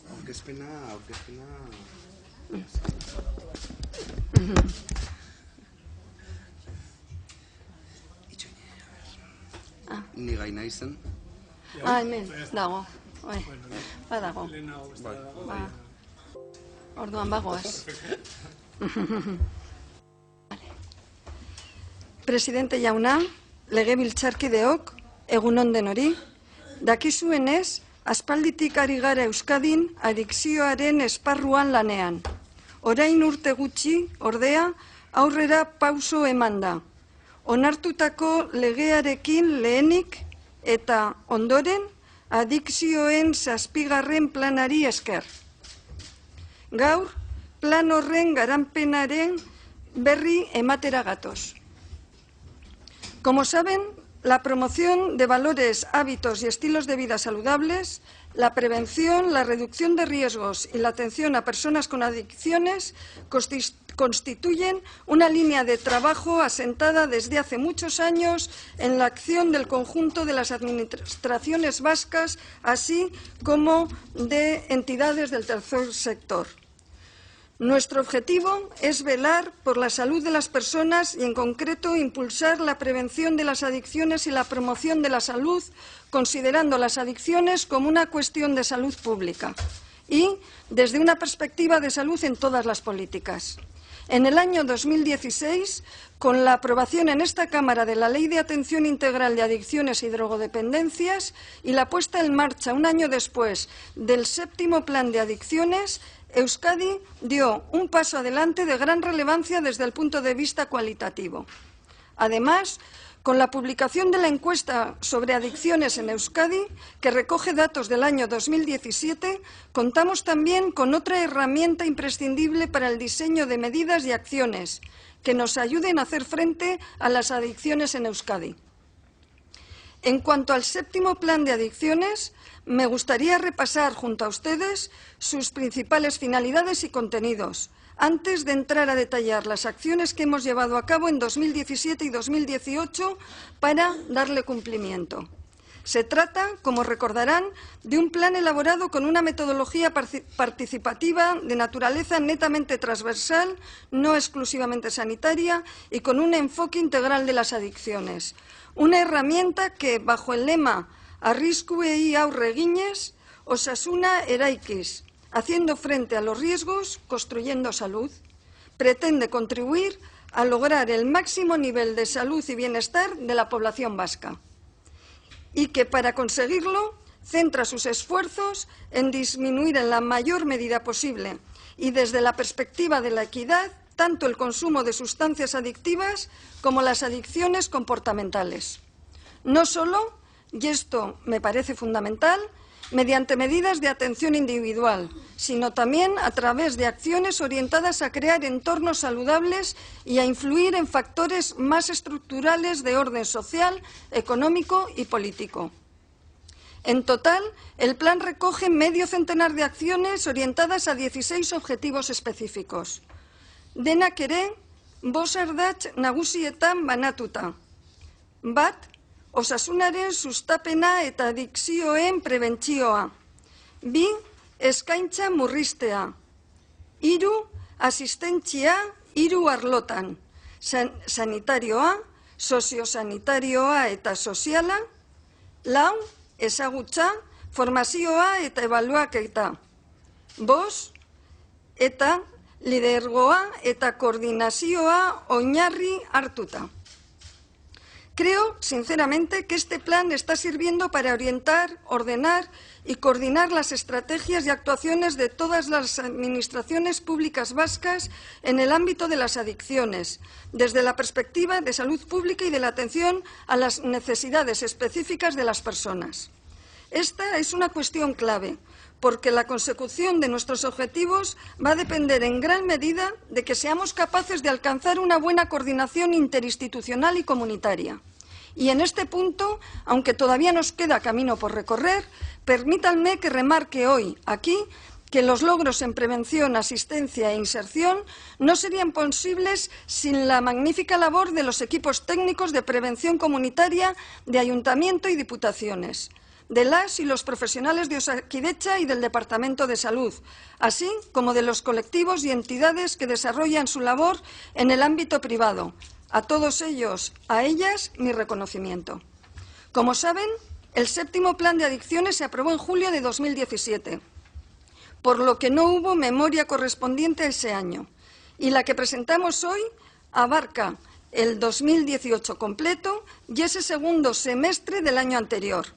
Aurkezpena. Ni gai naizen. Hemen, dago. Badago. Orduan bagoaz. Presidente jauna, legebiltzarkideok, egunon denori, dakizuenez, aspalditik ari gara Euskadin adikzioaren esparruan lanean. Orain urte gutxi, ordea, aurrera pauso eman da. Onartutako legearekin lehenik eta ondoren adikzioen 7. planari esker. Gaur, plan horren garanpenaren berri ematera gatoz. Como saben, la promoción de valores, hábitos y estilos de vida saludables, la prevención, la reducción de riesgos y la atención a personas con adicciones constituyen una línea de trabajo asentada desde hace muchos años en la acción del conjunto de las administraciones vascas, así como de entidades del tercer sector. Nuestro objetivo es velar por la salud de las personas y, en concreto, impulsar la prevención de las adicciones y la promoción de la salud, considerando las adicciones como una cuestión de salud pública y desde una perspectiva de salud en todas las políticas. En el año 2016, con la aprobación en esta Cámara de la Ley de Atención Integral de Adicciones y Drogodependencias y la puesta en marcha un año después del 7º Plan de Adicciones, Euskadi dio un paso adelante de gran relevancia desde el punto de vista cualitativo. Además, con la publicación de la encuesta sobre adicciones en Euskadi, que recoge datos del año 2017, contamos también con otra herramienta imprescindible para el diseño de medidas y acciones que nos ayuden a hacer frente a las adicciones en Euskadi. En cuanto al 7º Plan de Adicciones, me gustaría repasar junto a ustedes sus principales finalidades y contenidos, antes de entrar a detallar las acciones que hemos llevado a cabo en 2017 y 2018 para darle cumplimiento. Se trata, como recordarán, de un plan elaborado con una metodología participativa de naturaleza netamente transversal, no exclusivamente sanitaria, y con un enfoque integral de las adicciones. Una herramienta que, bajo el lema Arriskuei aurre eginez, Osasuna eraikiz, haciendo frente a los riesgos, construyendo salud, pretende contribuir a lograr el máximo nivel de salud y bienestar de la población vasca. Y que, para conseguirlo, centra sus esfuerzos en disminuir en la mayor medida posible y desde la perspectiva de la equidad, tanto el consumo de sustancias adictivas como las adicciones comportamentales. No solo, y esto me parece fundamental, mediante medidas de atención individual, sino también a través de acciones orientadas a crear entornos saludables y a influir en factores más estructurales de orden social, económico y político. En total, el plan recoge medio centenar de acciones orientadas a 16 objetivos específicos. Denak ere, 5 ardatz nagusietan banatuta. Bat, osasunaren sustapena eta adikzioen prebentzioa. 2, eskaintza murriztea. 3, asistentzia 3 arlotan. Sanitarioa, soziosanitarioa eta soziala. 4, ezagutza, formazioa eta ebaluaketa. 5, eta lidergoa eta koordinazioa oinarri hartuta. Creo, sinceramente, que este plan está sirviendo para orientar, ordenar y coordinar las estrategias y actuaciones de todas las administraciones públicas vascas en el ámbito de las adicciones, desde la perspectiva de salud pública y de la atención a las necesidades específicas de las personas. Esta es una cuestión clave, porque la consecución de nuestros objetivos va a depender en gran medida de que seamos capaces de alcanzar una buena coordinación interinstitucional y comunitaria. Y en este punto, aunque todavía nos queda camino por recorrer, permítanme que remarque hoy, aquí, que los logros en prevención, asistencia e inserción no serían posibles sin la magnífica labor de los equipos técnicos de prevención comunitaria de Ayuntamiento y Diputaciones. de las y los profesionales de Osakidetza y del Departamento de Salud, así como de los colectivos y entidades que desarrollan su labor en el ámbito privado. A todos ellos, a ellas, mi reconocimiento. Como saben, el 7º Plan de Adicciones se aprobó en julio de 2017, por lo que no hubo memoria correspondiente a ese año, y la que presentamos hoy abarca el 2018 completo y ese segundo semestre del año anterior.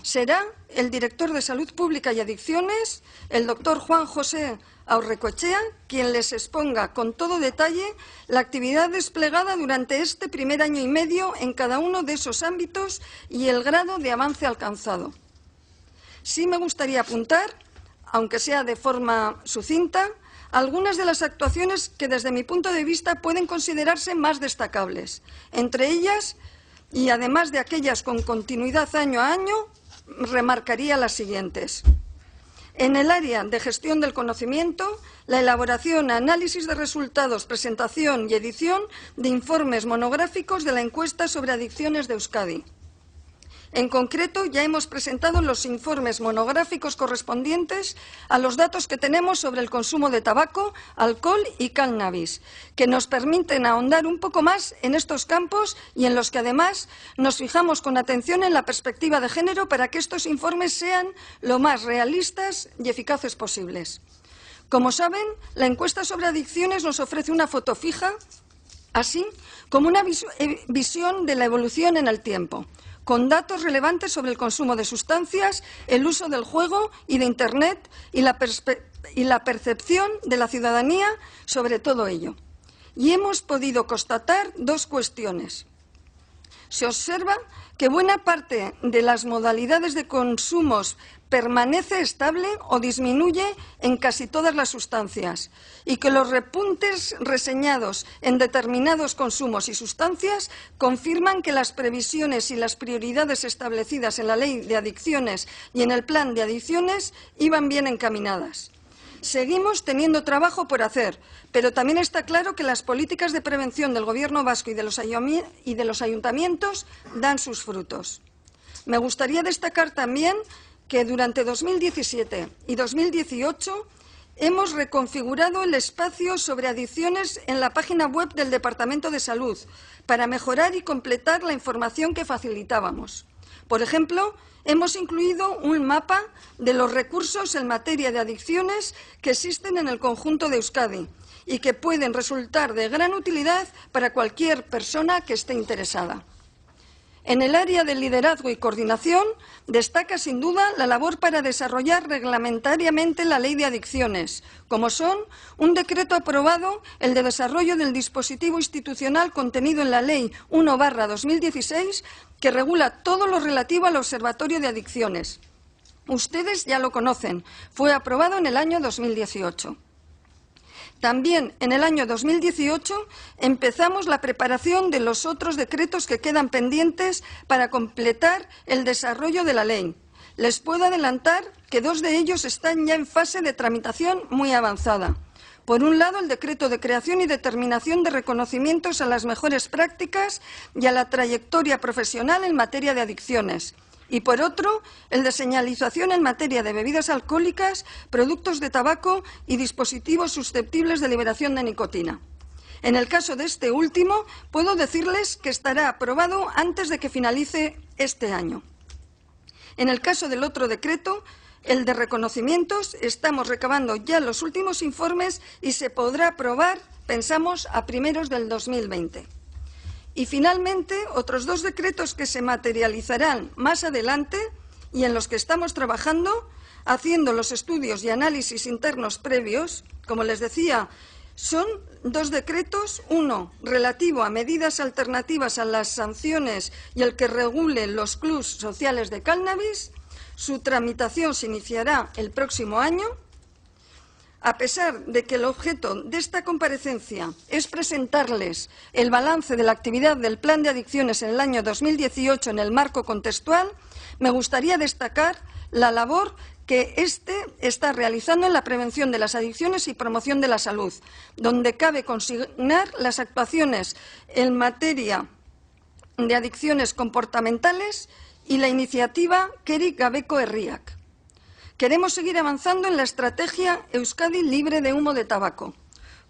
Será el director de Salud Pública y Adicciones, el doctor Juan José Aurrecoechea, quien les exponga con todo detalle la actividad desplegada durante este primer año y medio en cada uno de esos ámbitos y el grado de avance alcanzado. Sí me gustaría apuntar, aunque sea de forma sucinta, algunas de las actuaciones que desde mi punto de vista pueden considerarse más destacables. Entre ellas, y además de aquellas con continuidad año a año, remarcaría las siguientes. En el área de gestión del conocimiento, la elaboración, análisis de resultados, presentación y edición de informes monográficos de la encuesta sobre adicciones de Euskadi. En concreto, ya hemos presentado los informes monográficos correspondientes a los datos que tenemos sobre el consumo de tabaco, alcohol y cannabis, que nos permiten ahondar un poco más en estos campos y en los que, además, nos fijamos con atención en la perspectiva de género para que estos informes sean lo más realistas y eficaces posibles. Como saben, la encuesta sobre adicciones nos ofrece una foto fija, así como una visión de la evolución en el tiempo, con datos relevantes sobre el consumo de sustancias, el uso del juego y de Internet y la percepción de la ciudadanía sobre todo ello. Y hemos podido constatar dos cuestiones. Se observa que buena parte de las modalidades de consumos permanece estable o disminuye en casi todas las sustancias y que los repuntes reseñados en determinados consumos y sustancias confirman que las previsiones y las prioridades establecidas en la Ley de Adicciones y en el Plan de Adicciones iban bien encaminadas. Seguimos teniendo trabajo por hacer, pero también está claro que las políticas de prevención del Gobierno vasco y de los ayuntamientos dan sus frutos. Me gustaría destacar también que durante 2017 y 2018 hemos reconfigurado el espacio sobre adicciones en la página web del Departamento de Salud para mejorar y completar la información que facilitábamos. Por ejemplo, hemos incluido un mapa de los recursos en materia de adicciones que existen en el conjunto de Euskadi y que pueden resultar de gran utilidad para cualquier persona que esté interesada. En el área de liderazgo y coordinación destaca sin duda la labor para desarrollar reglamentariamente la Ley de Adicciones, como son un decreto aprobado, el de desarrollo del dispositivo institucional contenido en la Ley 1/2016, que regula todo lo relativo al Observatorio de Adicciones. Ustedes ya lo conocen, fue aprobado en el año 2018. También en el año 2018 empezamos la preparación de los otros decretos que quedan pendientes para completar el desarrollo de la ley. Les puedo adelantar que 2 de ellos están ya en fase de tramitación muy avanzada. Por un lado, el decreto de creación y determinación de reconocimientos a las mejores prácticas y a la trayectoria profesional en materia de adicciones. Y, por otro, el de señalización en materia de bebidas alcohólicas, productos de tabaco y dispositivos susceptibles de liberación de nicotina. En el caso de este último, puedo decirles que estará aprobado antes de que finalice este año. En el caso del otro decreto, el de reconocimientos, estamos recabando ya los últimos informes y se podrá aprobar, pensamos, a primeros del 2020. Y, finalmente, otros 2 decretos que se materializarán más adelante y en los que estamos trabajando, haciendo los estudios y análisis internos previos, como les decía, son 2 decretos, uno relativo a medidas alternativas a las sanciones y el que regule los clubs sociales de cannabis. Su tramitación se iniciará el próximo año. A pesar de que el objeto de esta comparecencia es presentarles el balance de la actividad del Plan de Adicciones en el año 2018 en el marco contextual, me gustaría destacar la labor que éste está realizando en la prevención de las adicciones y promoción de la salud, donde cabe consignar las actuaciones en materia de adicciones comportamentales y la iniciativa Kerik Gabeko Herriak. Queremos seguir avanzando en la estrategia Euskadi libre de humo de tabaco.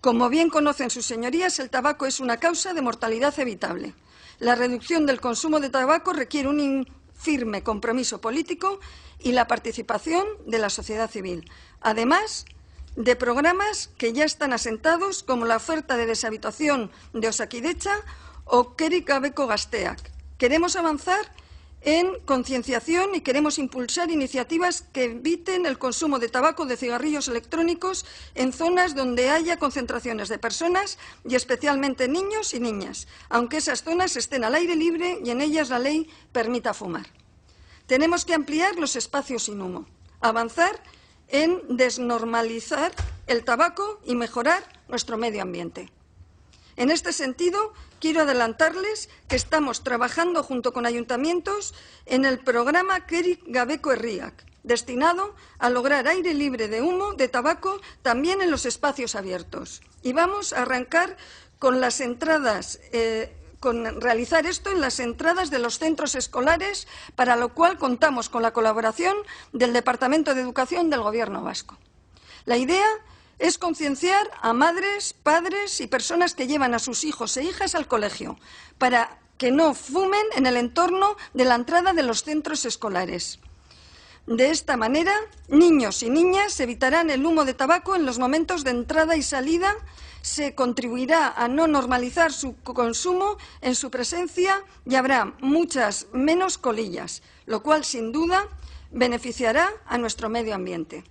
Como bien conocen sus señorías, el tabaco es una causa de mortalidad evitable. La reducción del consumo de tabaco requiere un firme compromiso político y la participación de la sociedad civil, además de programas que ya están asentados, como la oferta de deshabituación de Osakidetza o Kerik Gabeko Gazteak. Queremos avanzar en concienciación y queremos impulsar iniciativas que eviten el consumo de tabaco, de cigarrillos electrónicos en zonas donde haya concentraciones de personas y especialmente niños y niñas, aunque esas zonas estén al aire libre y en ellas la ley permita fumar. Tenemos que ampliar los espacios sin humo, avanzar en desnormalizar el tabaco y mejorar nuestro medio ambiente. En este sentido, quiero adelantarles que estamos trabajando junto con ayuntamientos en el programa Kerik Gabeko Herriak, destinado a lograr aire libre de humo de tabaco también en los espacios abiertos. Y vamos a arrancar con las entradas, realizar esto en las entradas de los centros escolares, para lo cual contamos con la colaboración del Departamento de Educación del Gobierno vasco. La idea es concienciar a madres, padres y personas que llevan a sus hijos e hijas al colegio para que no fumen en el entorno de la entrada de los centros escolares. De esta manera, niños y niñas evitarán el humo de tabaco en los momentos de entrada y salida, se contribuirá a no normalizar su consumo en su presencia y habrá muchas menos colillas, lo cual sin duda beneficiará a nuestro medio ambiente.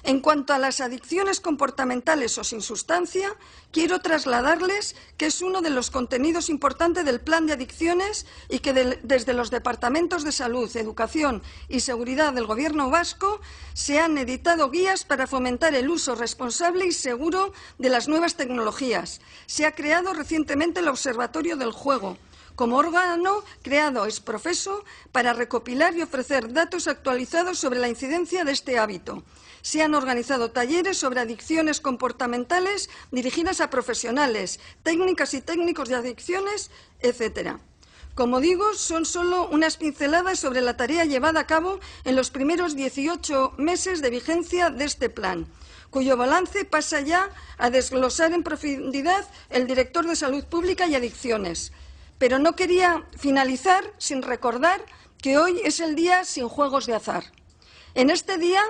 En cuanto a las adicciones comportamentales o sin sustancia, quiero trasladarles que es uno de los contenidos importantes del Plan de Adicciones y que desde los Departamentos de Salud, Educación y Seguridad del Gobierno vasco se han editado guías para fomentar el uso responsable y seguro de las nuevas tecnologías. Se ha creado recientemente el Observatorio del Juego, como órgano creado ex professo para recopilar y ofrecer datos actualizados sobre la incidencia de este hábito. Se han organizado talleres sobre adicciones comportamentales dirigidas a profesionales, técnicas y técnicos de adicciones, etcétera. Como digo, son solo unas pinceladas sobre la tarea llevada a cabo en los primeros 18 meses de vigencia de este plan, cuyo balance pasa ya a desglosar en profundidad el director de Salud Pública y Adicciones. Pero no quería finalizar sin recordar que hoy es el día sin juegos de azar. En este día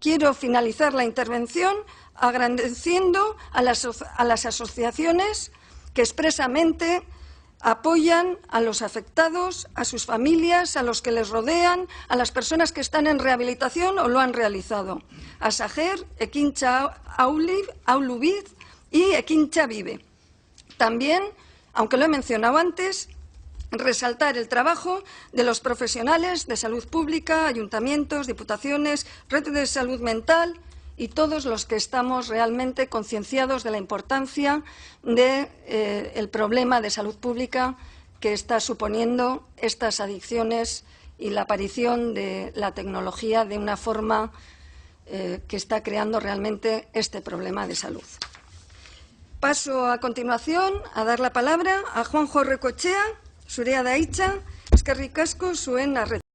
quiero finalizar la intervención agradeciendo a las asociaciones que expresamente apoyan a los afectados, a sus familias, a los que les rodean, a las personas que están en rehabilitación o lo han realizado. A Sajer, Ekintza Aulubiz y Ekintza Vive. También, aunque lo he mencionado antes, resaltar el trabajo de los profesionales de salud pública, ayuntamientos, diputaciones, redes de salud mental y todos los que estamos realmente concienciados de la importancia del problema de salud pública que está suponiendo estas adicciones y la aparición de la tecnología de una forma que está creando realmente este problema de salud. Paso a continuación a dar la palabra a Juanjo Recochea, zurea da hitza, eskerrik asko zuen arreta.